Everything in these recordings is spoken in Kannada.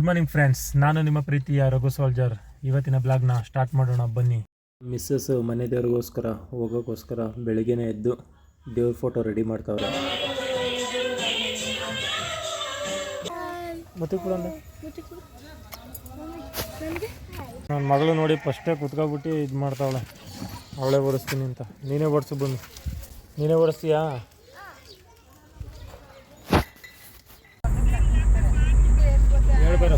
ಗುಡ್ ಮಾರ್ನಿಂಗ್ ಫ್ರೆಂಡ್ಸ್, ನಾನು ನಿಮ್ಮ ಪ್ರೀತಿಯ ರಘು ಸೋಲ್ಜರ್. ಇವತ್ತಿನ ಬ್ಲಾಗ್ನ ಸ್ಟಾರ್ಟ್ ಮಾಡೋಣ ಬನ್ನಿ. ಮಿಸ್ಸಸ್ ಮನೆ ದೇವ್ರಿಗೋಸ್ಕರ ಹೋಗೋಕ್ಕೋಸ್ಕರ ಬೆಳಗ್ಗೆನೇ ಎದ್ದು ದೇವ್ರ ಫೋಟೋ ರೆಡಿ ಮಾಡ್ತಾವ್ರೆ. ಮತ್ತೆ ಕೂಡ ನನ್ನ ಮಗಳು ನೋಡಿ ಫಸ್ಟೇ ಕುತ್ಕೊಬಿಟ್ಟು ಇದು ಮಾಡ್ತಾವಳೆ, ಅವಳೇ ಓಡಿಸ್ತೀನಿ ಅಂತ. ನೀನೇ ಓಡಿಸು, ಬಂದು ನೀನೇ ಓಡಿಸ್ತೀಯಾ? ಹೇಳ್ಬಾರ,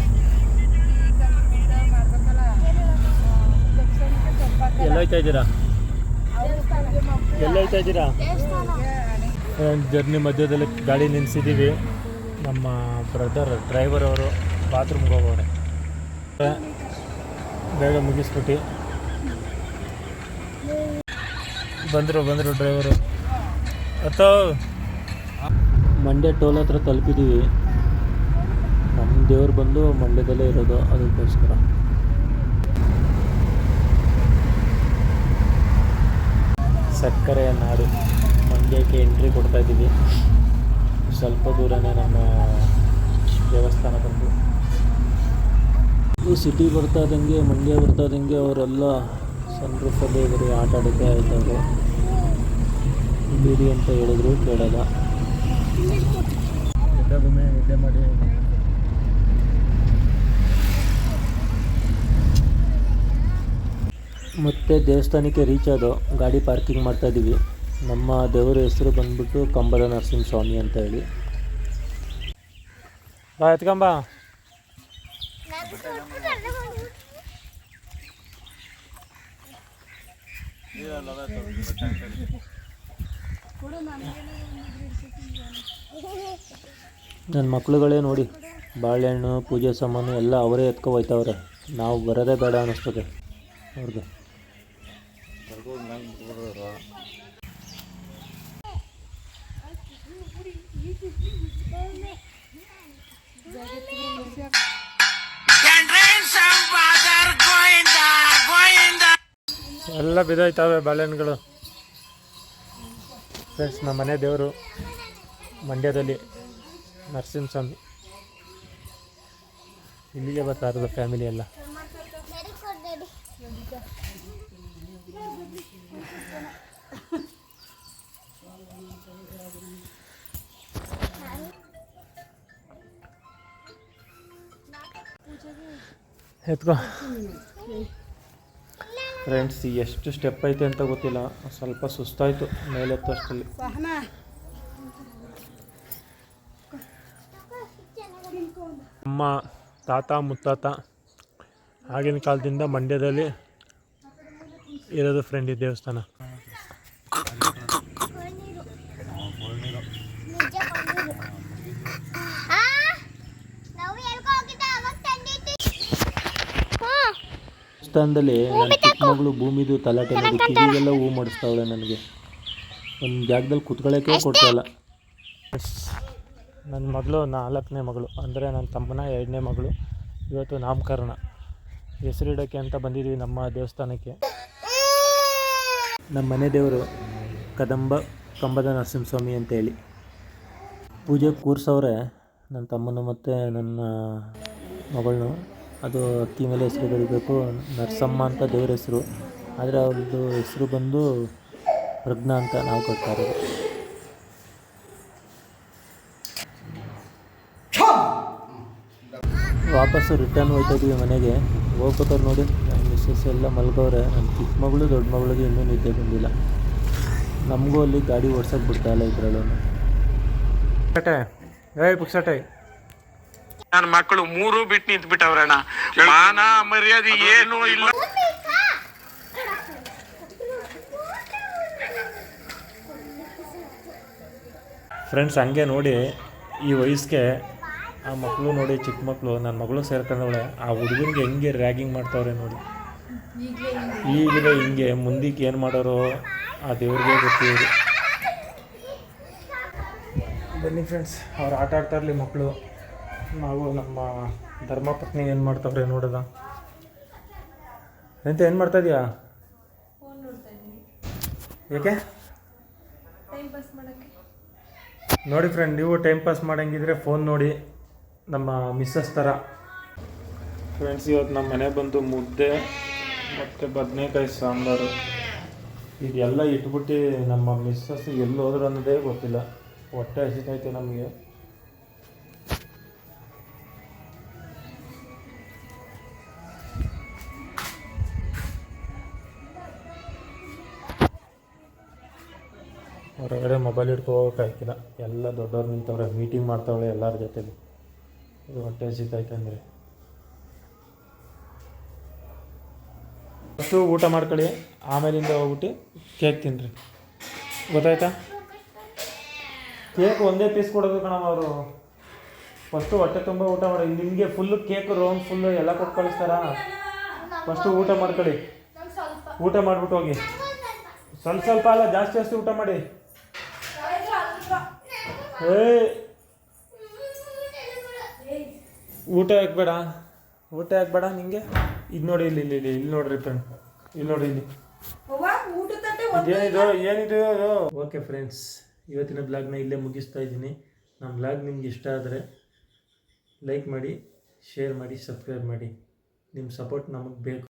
ಎಲ್ಲೋಯ್ತಾ ಇದ್ದೀರಾ? ಜರ್ನಿ ಮಧ್ಯದಲ್ಲಿ ಗಾಡಿ ನಿಲ್ಲಿಸಿದ್ದೀವಿ. ನಮ್ಮ ಬ್ರದರ್ ಡ್ರೈವರ್ ಅವರು ಬಾತ್ರೂಮ್ಗೆ ಹೋಗೋರೆ. ಬೇಗ ಮುಗಿಸ್ಬಿಟ್ಟು ಬಂದರು ಡ್ರೈವರು. ಅಥವಾ ಮಂಡ್ಯ ಟೋಲ್ ಹತ್ರ ತಲುಪಿದ್ದೀವಿ. ನಮ್ಮ ದೇವ್ರು ಬಂದು ಮಂಡ್ಯದಲ್ಲೇ ಇರೋದು, ಅದಕ್ಕೋಸ್ಕರ ಸಕ್ಕರೆಯ ನಾಡು ಮಂಡ್ಯಕ್ಕೆ ಎಂಟ್ರಿ ಕೊಡ್ತಾಯಿದ್ದೀವಿ. ಸ್ವಲ್ಪ ದೂರನೇ ನಮ್ಮ ದೇವಸ್ಥಾನ ಬಂದು. ಸಿಟಿ ಬರ್ತಾ ಇದ್ದಂಗೆ, ಮಂಡ್ಯ ಬರ್ತಾ ಇದ್ದಂಗೆ ಅವರೆಲ್ಲ ಸಣ್ಣ ರೂಪಲ್ಲಿ ಬರೀ ಆಟ ಆಡೋಕ್ಕೆ ಆಯ್ತವ್ರು. ಬೀದಿ ಅಂತ ಹೇಳಿದ್ರು ಕೇಳಲ್ಲ. ನಿದ್ದೆ ಮಾಡಿ ಮತ್ತೆ ದೇವಸ್ಥಾನಕ್ಕೆ ರೀಚ್ ಆದೋ ಗಾಡಿ ಪಾರ್ಕಿಂಗ್ ಮಾಡ್ತಾಯಿದ್ದೀವಿ. ನಮ್ಮ ದೇವರ ಹೆಸರು ಬಂದ್ಬಿಟ್ಟು ಕಂಬದ ನರಸಿಂಹ ಸ್ವಾಮಿ ಅಂತ ಹೇಳಿ. ಬಾ ಎತ್ಕೊಂಬ. ನನ್ನ ಮಕ್ಳುಗಳೇ ನೋಡಿ, ಬಾಳೆಹಣ್ಣು ಪೂಜೆ ಸಾಮಾನು ಎಲ್ಲ ಅವರೇ ಎತ್ಕೊ ಹೋಯ್ತವ್ರೆ. ನಾವು ಬರೋದೇ ಬೇಡ ಅನ್ನಿಸ್ತದೆ ಅವ್ರಿಗೆ. ಎಲ್ಲ ಬಿದ್ದೋಯ್ತವೆ ಬಾಳೆಹಣ್ಣುಗಳು. ಫ್ರೆಂಡ್ಸ್, ನಮ್ಮ ಮನೆ ದೇವರು ಮಂಡ್ಯದಲ್ಲಿ ನರಸಿಂಹಸ್ವಾಮಿ. ಇಲ್ಲಿಗೆ ಬರ್ತಾ ಇರೋದು ಫ್ಯಾಮಿಲಿ ಎಲ್ಲ. ಎತ್ಕೋ ಫ್ರೆಂಡ್ಸ್. ಎಷ್ಟು ಸ್ಟೆಪ್ ಐತೆ ಅಂತ ಗೊತ್ತಿಲ್ಲ, ಸ್ವಲ್ಪ ಸುಸ್ತಾಯಿತು ಮೇಲೆತ್ತಷ್ಟಲ್ಲಿ. ಅಮ್ಮ ತಾತ ಮುತ್ತಾತ ಆಗಿನ ಕಾಲದಿಂದ ಮಂಡ್ಯದಲ್ಲಿ ಇರೋದು ಫ್ರೆಂಡ್ ಈ ದೇವಸ್ಥಾನ. ದೇವಸ್ಥಾನದಲ್ಲಿ ನನ್ನ ಚಿಕ್ಕ ಮಗಳು ಭೂಮಿದು ತಲಾಟೆ ನೋಡಿ ಕಿವಿಗೆಲ್ಲ ಹೂ ಮಾಡಿಸ್ತಾವಳೆ. ನನಗೆ ಒಂದು ಜಾಗದಲ್ಲಿ ಕುತ್ಕೊಳ್ಳೋಕ್ಕೆ ಕೊಡ್ತಾಯಿಲ್ಲ. ನನ್ನ ಮಗಳು 4ನೇ ಮಗಳು, ಅಂದರೆ ನನ್ನ ತಮ್ಮನ 2ನೇ ಮಗಳು. ಇವತ್ತು ನಾಮಕರಣ, ಹೆಸರಿಡೋಕ್ಕೆ ಅಂತ ಬಂದಿದ್ದೀವಿ ನಮ್ಮ ದೇವಸ್ಥಾನಕ್ಕೆ. ನಮ್ಮ ಮನೆ ದೇವರು ಕಂಬದ ನರಸಿಂಹಸ್ವಾಮಿ ಅಂತೇಳಿ ಪೂಜೆ ಕೂರ್ಸವ್ರೆ ನನ್ನ ತಮ್ಮನು ಮತ್ತು ನನ್ನ ಮಗಳನ್ನೂ. ಅದು ಅಕ್ಕಿ ಮೇಲೆ ಹೆಸರು ಬರೀಬೇಕು. ನರಸಮ್ಮ ಅಂತ ದೇವ್ರ ಹೆಸರು, ಆದರೆ ಅವ್ರದ್ದು ಹೆಸರು ಬಂದು ಪ್ರಜ್ಞಾ ಅಂತ ನಾವು ಕೊಡ್ತಾ ಇರೋದು. ವಾಪಸ್ಸು ರಿಟರ್ನ್ ಹೋಗ್ತಾ ಇದ್ದೀವಿ ಮನೆಗೆ. ಹೋಗ್ಬೇಕಾದ್ರೆ ನೋಡಿ ನನ್ನ ಮಿಸ್ಸಸ್ ಎಲ್ಲ ಮಲ್ಗವ್ರೆ. ನನ್ನ ಚಿಕ್ಕ ಮಗಳು ದೊಡ್ಡ ಮಗಳಿಗೆ ಇನ್ನೂ ನಿದ್ದೆ ಬಂದಿಲ್ಲ. ನಮಗೂ ಅಲ್ಲಿ ಗಾಡಿ ಓಡ್ಸೋಕೆ ಬಿಡ್ತಾಯಿಲ್ಲ ಇದ್ರಲ್ಲೂ. ಪುಕ್ಸಟೆ ನನ್ನ ಮಕ್ಕಳು 3 ಬಿಟ್ಟು ನಿಂತು ಬಿಟ್ಟವ್ರಣ್ಣ. ಮಾನ ಮರ್ಯಾದೆ ಏನೂ ಇಲ್ಲ. ಫ್ರೆಂಡ್ಸ್, ಹಂಗೆ ನೋಡಿ ಈ ವಯಸ್ಸಿಗೆ ಆ ಮಕ್ಕಳು ನೋಡಿ, ಚಿಕ್ಕ ಮಕ್ಕಳು, ನನ್ನ ಮಗಳು ಸೇರ್ಕೊಂಡವಳೆ. ಆ ಹುಡುಗನಿಗೆ ಹೆಂಗೆ ರ್ಯಾಗಿಂಗ್ ಮಾಡ್ತಾವ್ರೆ ನೋಡಿ. ಈಗಲೇ ಹಿಂಗೆ ಮುಂದಕ್ಕೆ ಏನು ಮಾಡೋರು ಆ ದೇವ್ರಿಗೆ ಗೊತ್ತಿದೆ. ಬನ್ನಿ ಫ್ರೆಂಡ್ಸ್, ಅವ್ರು ಆಟ ಆಡ್ತಾ ಇರಲಿ ಮಕ್ಕಳು. ನಾವು ನಮ್ಮ ಧರ್ಮಪತ್ನಿ ಏನು ಮಾಡ್ತಾವ್ರೆ ನೋಡೋದ. ಎಂತ ಏನು ಮಾಡ್ತಾ ಇದೀಯಾ? ಏಕೆ? ನೋಡಿ ಫ್ರೆಂಡ್, ನೀವು ಟೈಮ್ ಪಾಸ್ ಮಾಡೋಂಗಿದ್ರೆ ಫೋನ್ ನೋಡಿ, ನಮ್ಮ ಮಿಸ್ಸಸ್ ಥರ ಫ್ರೆಂಡ್ಸ್, ಇವತ್ತು ನಮ್ಮ ಮನೆ ಬಂದು ಮುದ್ದೆ ಮತ್ತು ಬದನೆಕಾಯಿ ಸಾಂಬಾರು ಇದೆಲ್ಲ ಇಟ್ಬಿಟ್ಟು ನಮ್ಮ ಮಿಸ್ಸಸ್ ಎಲ್ಲಿ ಹೋದ್ರು ಅನ್ನೋದೇ ಗೊತ್ತಿಲ್ಲ. ಹೊಟ್ಟೆ ಹಸಿತೈತೆ ನಮಗೆ. ಹೊರಗಡೆ ಮೊಬೈಲ್ ಇಟ್ಕೋಬೇಕಾಗಿಲ್ಲ, ಎಲ್ಲ ದೊಡ್ಡವ್ರು ನಿಂತವ್ರೆ, ಮೀಟಿಂಗ್ ಮಾಡ್ತಾವಳೆ ಎಲ್ಲರ ಜೊತೆಲಿ. ಇದು ಹೊಟ್ಟೆ ಹಸಿತೈತೆ ಅಂದರೆ ಫಸ್ಟು ಊಟ ಮಾಡ್ಕೊಳ್ಳಿ, ಆಮೇಲಿಂದ ಹೋಗ್ಬಿಟ್ಟು ಕೇಕ್ ತಿನ್ನಿರಿ, ಗೊತ್ತಾಯ್ತಾ? ಕೇಕ್ ಒಂದೇ ಪೀಸ್ ಕೊಡೋದು ಕಣವ ಅವರು. ಫಸ್ಟು ಹೊಟ್ಟೆ ತುಂಬ ಊಟ ಮಾಡಿ, ನಿಮಗೆ ಫುಲ್ಲು ಕೇಕ್ ರೌಂಡ್ ಫುಲ್ಲು ಎಲ್ಲ ಕೊಟ್ಟು ಕಳಿಸ್ತಾರಾ? ಫಸ್ಟು ಊಟ ಮಾಡ್ಕೊಳ್ಳಿ, ಊಟ ಮಾಡಿಬಿಟ್ಟು ಹೋಗಿ. ಸ್ವಲ್ಪ ಸ್ವಲ್ಪ ಅಲ್ಲ, ಜಾಸ್ತಿ ಜಾಸ್ತಿ ಊಟ ಮಾಡಿ. ಊಟ ಹಾಕ್ಬೇಡ, ಊಟ ಹಾಕ್ಬೇಡ ನಿಂಗೆ. ಇದು ನೋಡಿ, ಇಲ್ಲಿ ಇಲ್ಲಿ ಇಲ್ಲಿ ನೋಡ್ರಿ ಫ್ರೆಂಡ್, ಇಲ್ಲಿ ನೋಡಿ, ಇಲ್ಲಿ ಏನಿದು ಅದು. ಓಕೆ ಫ್ರೆಂಡ್ಸ್, ಇವತ್ತಿನ ಬ್ಲಾಗ್ನ ಇಲ್ಲೇ ಮುಗಿಸ್ತಾ ಇದ್ದೀನಿ. ನಮ್ಮ ಬ್ಲಾಗ್ ನಿಮ್ಗೆ ಇಷ್ಟ ಆದರೆ ಲೈಕ್ ಮಾಡಿ, ಶೇರ್ ಮಾಡಿ, ಸಬ್ಸ್ಕ್ರೈಬ್ ಮಾಡಿ. ನಿಮ್ಮ ಸಪೋರ್ಟ್ ನಮಗೆ ಬೇಕು.